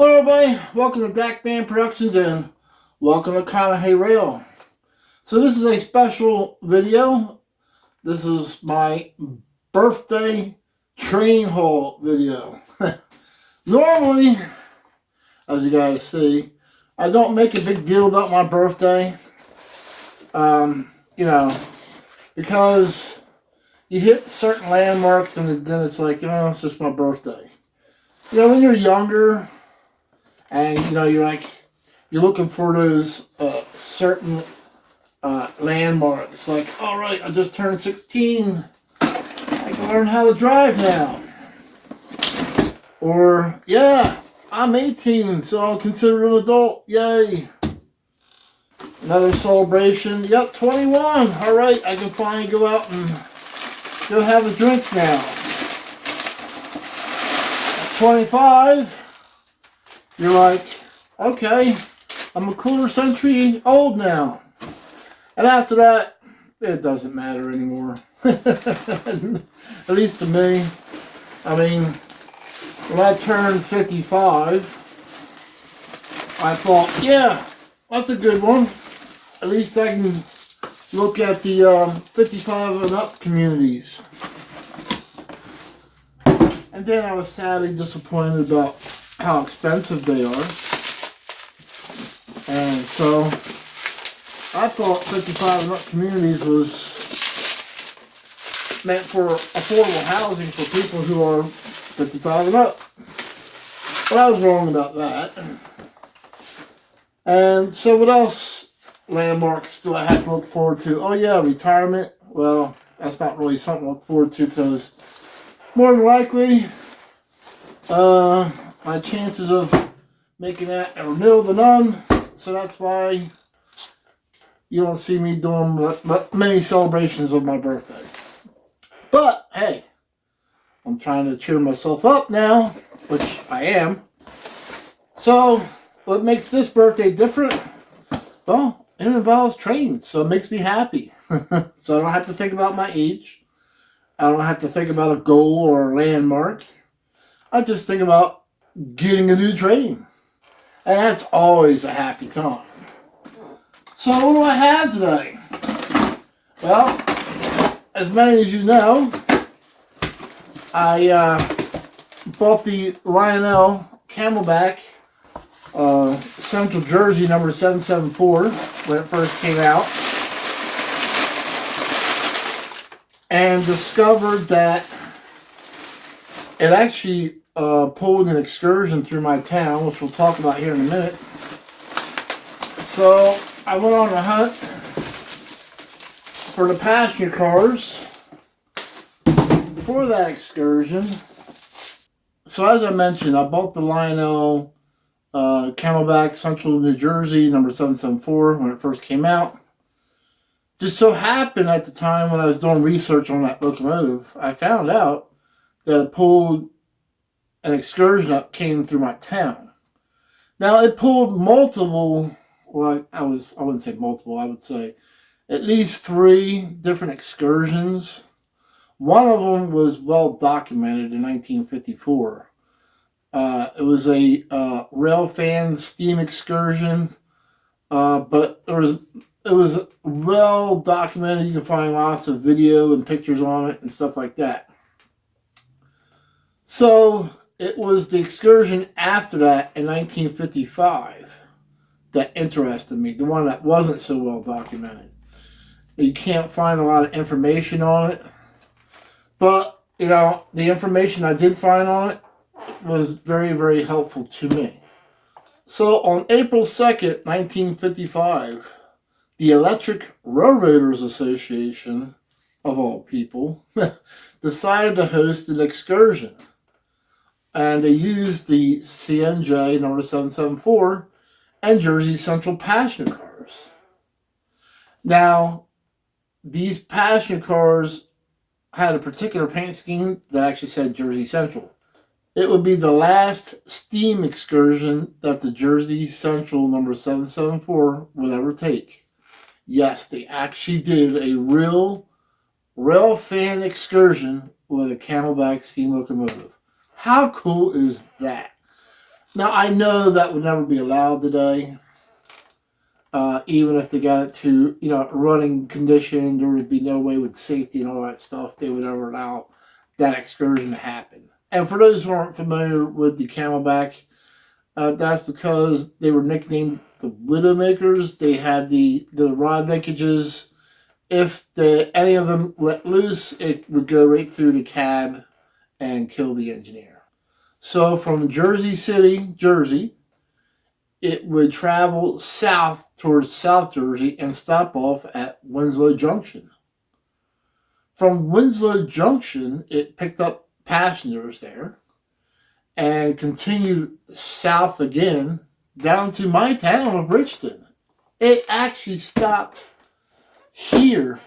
Hello everybody, welcome to Dak Band Productions and welcome to Conahey Rail. So this is a special video. This is my birthday train haul video. Normally, as you guys see, I don't make a big deal about my birthday. Because you hit certain landmarks and then it's like, it's just my birthday. When you're younger, and you're looking for those certain landmarks. Like, all right, I just turned 16. I can learn how to drive now. Or, yeah, I'm 18, so I'll consider an adult. Yay. Another celebration. Yep, 21. All right, I can finally go out and go have a drink now. At 25. You're like, okay, I'm a quarter century old now. And after that, it doesn't matter anymore. At least to me. I mean, when I turned 55, I thought, yeah, that's a good one. At least I can look at the 55 and up communities. And then I was sadly disappointed about how expensive they are. And so I thought 55 and up communities was meant for affordable housing for people who are 55 and up. But I was wrong about that. And so what else landmarks do I have to look forward to? Oh yeah, retirement. Well, that's not really something to look forward to because more than likely my chances of making that are nil to none, so that's why you don't see me doing many celebrations of my birthday. But, hey, I'm trying to cheer myself up now, which I am. So, what makes this birthday different? Well, it involves trains, so it makes me happy. So I don't have to think about my age. I don't have to think about a goal or a landmark. I just think about getting a new train. And that's always a happy time. So what do I have today? Well, as many as you know, I bought the Lionel Camelback Central Jersey number 774 when it first came out. And discovered that it actually pulled an excursion through my town, which we'll talk about here in a minute. So I went on a hunt for the passenger cars for that excursion. So as I mentioned, I bought the Lionel Camelback Central New Jersey number 774 when it first came out. Just so happened at the time when I was doing research on that locomotive, I found out that it pulled an excursion up came through my town. Now it pulled multiple, well, I wouldn't say multiple, I would say at least 3 different excursions. One of them was well documented in 1954. It was a rail fan steam excursion, but it was well documented. You can find lots of video and pictures on it and stuff like that. So it was the excursion after that in 1955 that interested me, the one that wasn't so well documented. You can't find a lot of information on it, but the information I did find on it was very, very helpful to me. So on April 2nd, 1955, the Electric Railroaders Association, of all people, decided to host an excursion. And they used the CNJ number 774 and Jersey Central passenger cars. Now, these passenger cars had a particular paint scheme that actually said Jersey Central. It would be the last steam excursion that the Jersey Central number 774 would ever take. Yes, they actually did a real rail fan excursion with a Camelback steam locomotive. How cool is that? Now, I know that would never be allowed today. Even if they got it to, running condition, there would be no way with safety and all that stuff they would ever allow that excursion to happen. And for those who aren't familiar with the Camelback, that's because they were nicknamed the Widowmakers. They had the rod linkages. If any of them let loose, it would go right through the cab and kill the engineer. So from Jersey City, Jersey, it would travel south towards South Jersey and stop off at Winslow Junction. From Winslow Junction, it picked up passengers there and continued south again down to my town of Bridgeton. It actually stopped here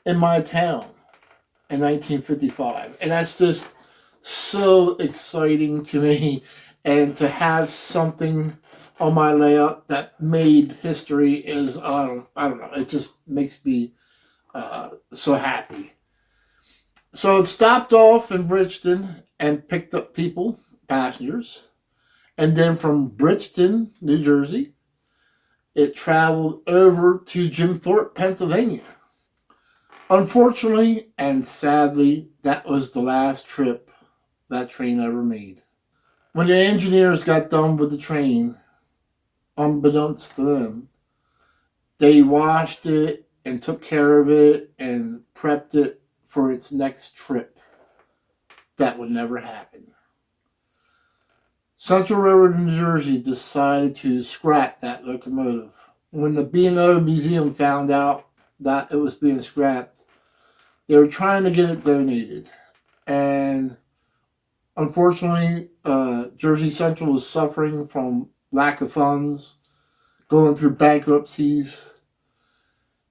in my town in 1955. And that's just so exciting to me. And to have something on my layout that made history is, I don't know, it just makes me so happy. So it stopped off in Bridgeton and picked up people, passengers. And then from Bridgeton, New Jersey, it traveled over to Jim Thorpe, Pennsylvania. Unfortunately and sadly, that was the last trip that train ever made. When the engineers got done with the train, unbeknownst to them, they washed it and took care of it and prepped it for its next trip. That would never happen. Central Railroad, New Jersey decided to scrap that locomotive. When the B&O Museum found out that it was being scrapped, they were trying to get it donated. And unfortunately, Jersey Central was suffering from lack of funds, going through bankruptcies.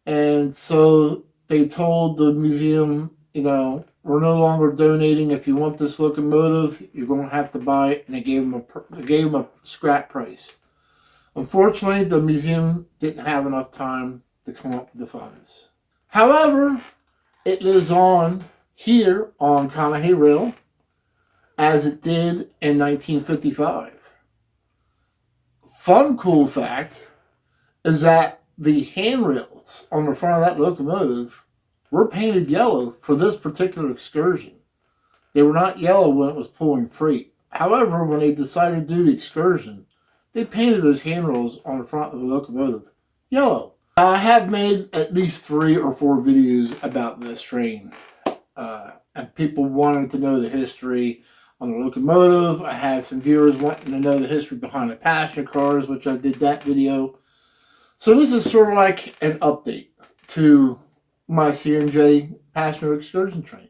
And so they told the museum, we're no longer donating. If you want this locomotive, you're going to have to buy it. And they gave them a scrap price. Unfortunately, the museum didn't have enough time to come up with the funds. However, it lives on here on Conahay Rail as it did in 1955. Fun, cool fact is that the handrails on the front of that locomotive were painted yellow for this particular excursion. They were not yellow when it was pulling freight. However, when they decided to do the excursion, they painted those handrails on the front of the locomotive yellow. Now, I have made at least 3 or 4 videos about this train. And people wanted to know the history on the locomotive. I had some viewers wanting to know the history behind the passenger cars, which I did that video. So this is sort of like an update to my CNJ passenger excursion train.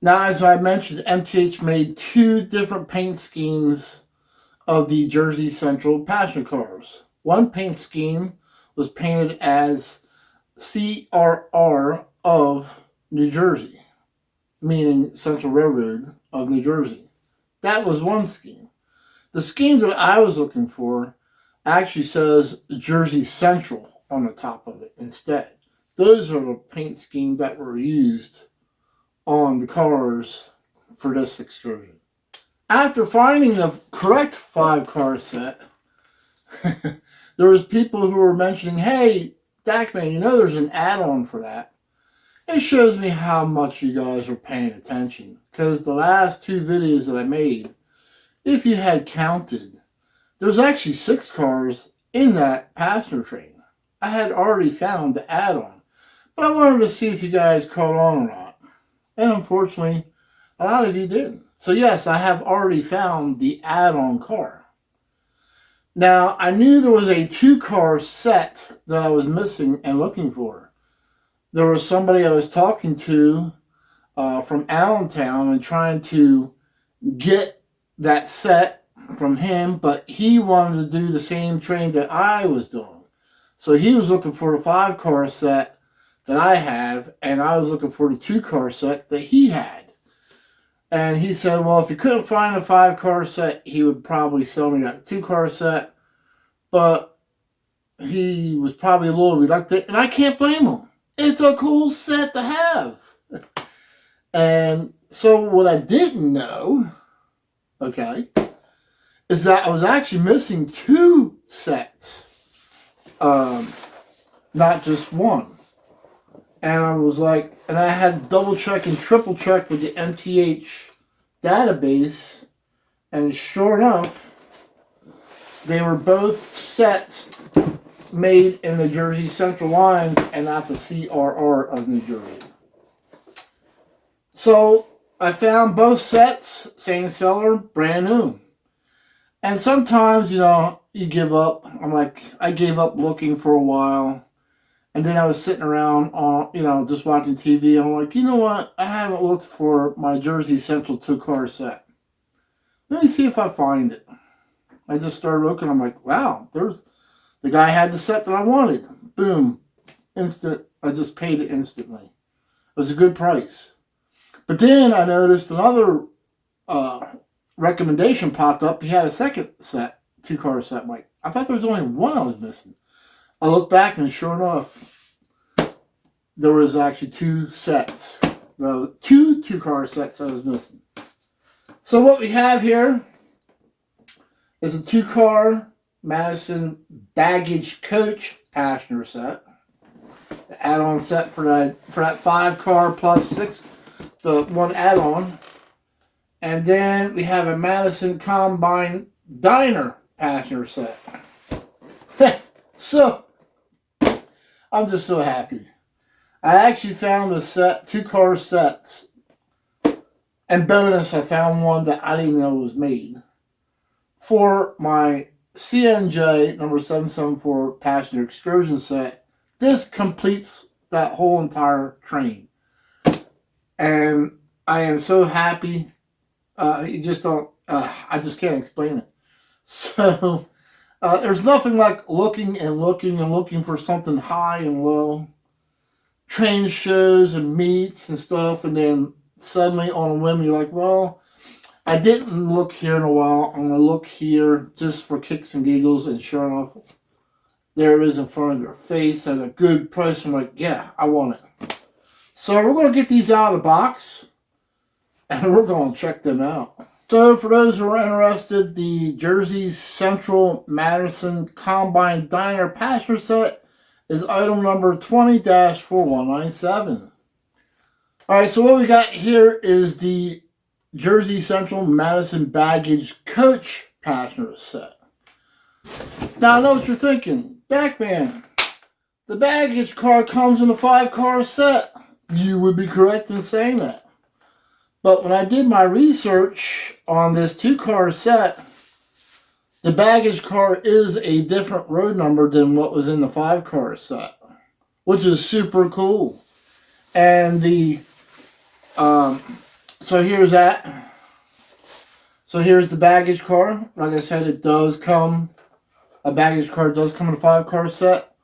Now, as I mentioned, MTH made 2 different paint schemes of the Jersey Central passenger cars. One paint scheme was painted as CRR of New Jersey, meaning Central Railroad of New Jersey. That was one scheme. The scheme that I was looking for actually says Jersey Central on the top of it instead. Those are the paint schemes that were used on the cars for this excursion. After finding the correct 5-car set, there was people who were mentioning, hey, Dakman, there's an add-on for that. It shows me how much you guys are paying attention. Because the last 2 videos that I made, if you had counted, there's actually 6 cars in that passenger train. I had already found the add-on. But I wanted to see if you guys caught on or not. And unfortunately, a lot of you didn't. So yes, I have already found the add-on car. Now, I knew there was a 2-car set that I was missing and looking for. There was somebody I was talking to from Allentown and trying to get that set from him, but he wanted to do the same train that I was doing. So he was looking for a 5-car set that I have, and I was looking for the 2-car set that he had. And he said, well, if he couldn't find a 5-car set, he would probably sell me that 2-car set. But he was probably a little reluctant, and I can't blame him. It's a cool set to have. And so what I didn't know, okay, is that I was actually missing 2 sets, not just one. And I was like, and I had to double check and triple check with the MTH database, and sure enough, they were both sets made in the Jersey Central lines and not the CRR of New Jersey. So I found both sets, same seller, brand new. And sometimes, you give up. I gave up looking for a while. And then I was sitting around, just watching TV. And I'm like, you know what? I haven't looked for my Jersey Central 2-car set. Let me see if I find it. I just started looking. I'm like, wow, the guy had the set that I wanted. Boom. Instant. I just paid it instantly. It was a good price. But then I noticed another recommendation popped up. He had a second set, 2-car set. I'm like, I thought there was only one I was missing. I looked back, and sure enough, there was actually 2 sets. The 2-car sets I was missing. So what we have here is a 2-car Madison baggage coach passenger set. The add-on set for that 5-car plus 6, the one add-on. And then we have a Madison Combine Diner passenger set. So, I'm just so happy. I actually found a set, 2-car sets. And bonus, I found one that I didn't know was made. For my CNJ number 774 passenger excursion set, this completes that whole entire train. And I am so happy. You just don't, I just can't explain it. So, there's nothing like looking and looking for something high and low. Train shows and meets and stuff, and then suddenly on a whim you're like, well, I didn't look here in a while. I'm going to look here just for kicks and giggles, and sure enough, there it is in front of your face at a good price. I'm like, yeah, I want it. So we're going to get these out of the box, and we're going to check them out. So for those who are interested, the Jersey Central Madison Combine Diner passenger set is item number 20-4197. Alright, so what we got here is the Jersey Central Madison Baggage Coach passenger set. Now I know what you're thinking. Backman, the baggage car comes in a 5-car set. You would be correct in saying that. But when I did my research on this 2-car set, the baggage car is a different road number than what was in the 5-car set, which is super cool. And so here's that. So here's the baggage car. Like I said, a baggage car does come in a 5-car set.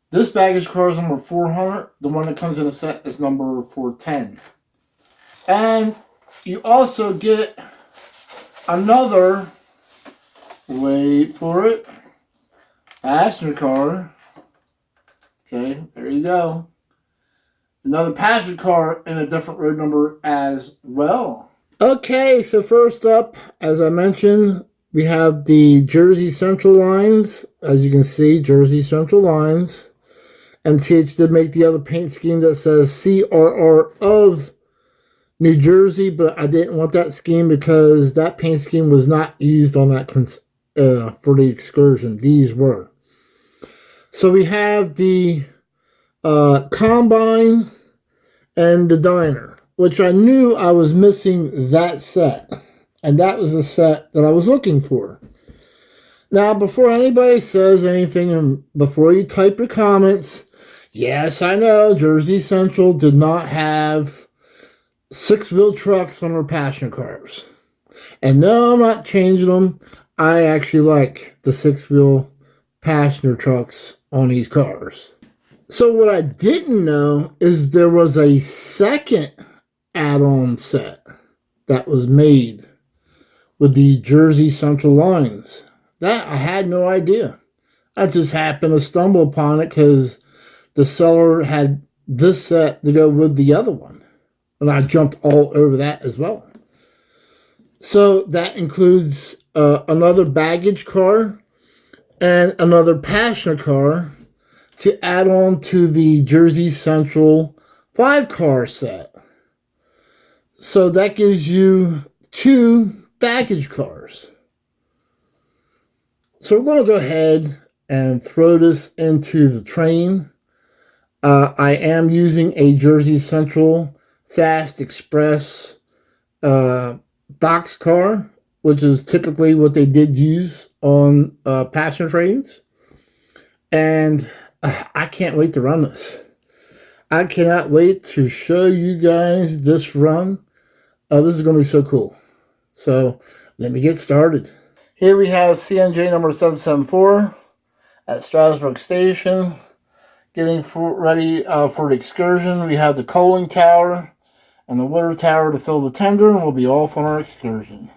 This baggage car is number 400. The one that comes in a set is number 410. And you also get another, wait for it, passenger car. Okay, there you go. Another passenger car in a different road number as well. Okay, so first up, as I mentioned, we have the Jersey Central lines. As you can see, Jersey Central lines. MTH did make the other paint scheme that says CRR of New Jersey, but I didn't want that scheme because that paint scheme was not used on that for the excursion. These were. So we have the Combine and the Diner, which I knew I was missing that set. And that was the set that I was looking for. Now, before anybody says anything and before you type your comments, yes, I know Jersey Central did not have 6-wheel trucks on their passenger cars. And no, I'm not changing them. I actually like the 6-wheel passenger trucks on these cars. So what I didn't know is there was a second add-on set that was made with the Jersey Central lines. That I had no idea. I just happened to stumble upon it because the seller had this set to go with the other one. And I jumped all over that as well. So that includes another baggage car and another passenger car to add on to the Jersey Central 5-car set. So that gives you 2 baggage cars. So we're going to go ahead and throw this into the train. I am using a Jersey Central Fast Express box car, which is typically what they did use on passenger trains. And I can't wait to run this. I cannot wait to show you guys this run. This is going to be so cool. So let me get started. Here we have CNJ number 774 at Strasburg Station. Getting ready for the excursion. We have the coaling tower and the water tower to fill the tender, and we'll be off on our excursion.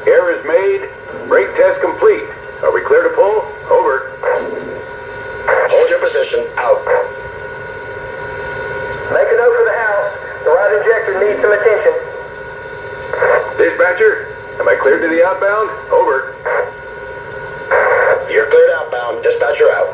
Air is made. Brake test complete. Are we clear to pull? Over. Hold your position. Out. Make a note for the house. The right injector needs some attention. Dispatcher, am I cleared to the outbound? Over. You're cleared outbound. Dispatcher out.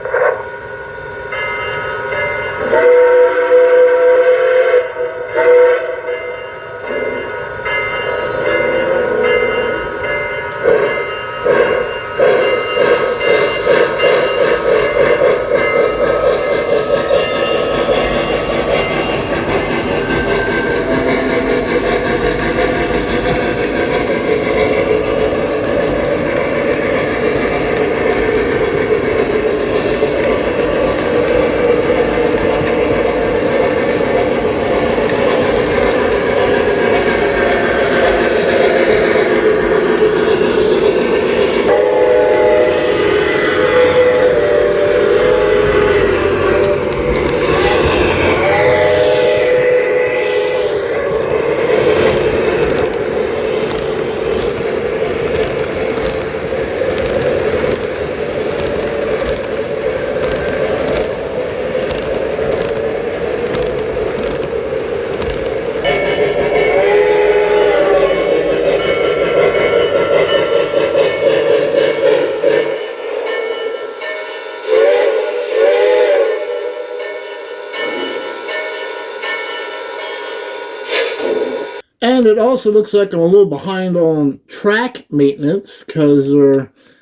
And it also looks like I'm a little behind on track maintenance because,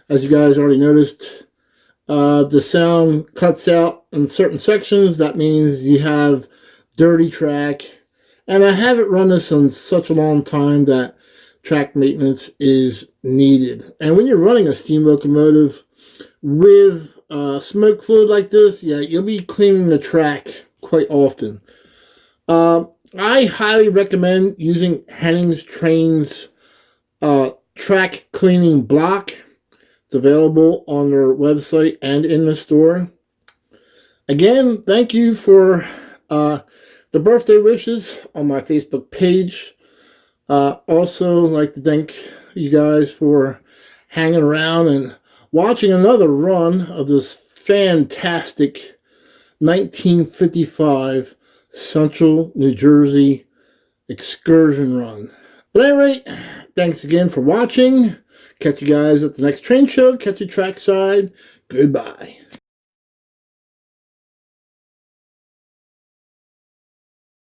as you guys already noticed, the sound cuts out in certain sections. That means you have dirty track. And I haven't run this in such a long time that track maintenance is needed. And when you're running a steam locomotive with smoke fluid like this, yeah, you'll be cleaning the track quite often. I highly recommend using Henning's Train's track cleaning block. It's available on their website and in the store. Again, thank you for the birthday wishes on my Facebook page. Also, like to thank you guys for hanging around and watching another run of this fantastic 1955 Central New Jersey excursion run. But at any rate, thanks again for watching. Catch you guys at the next train show. Catch you trackside. Goodbye.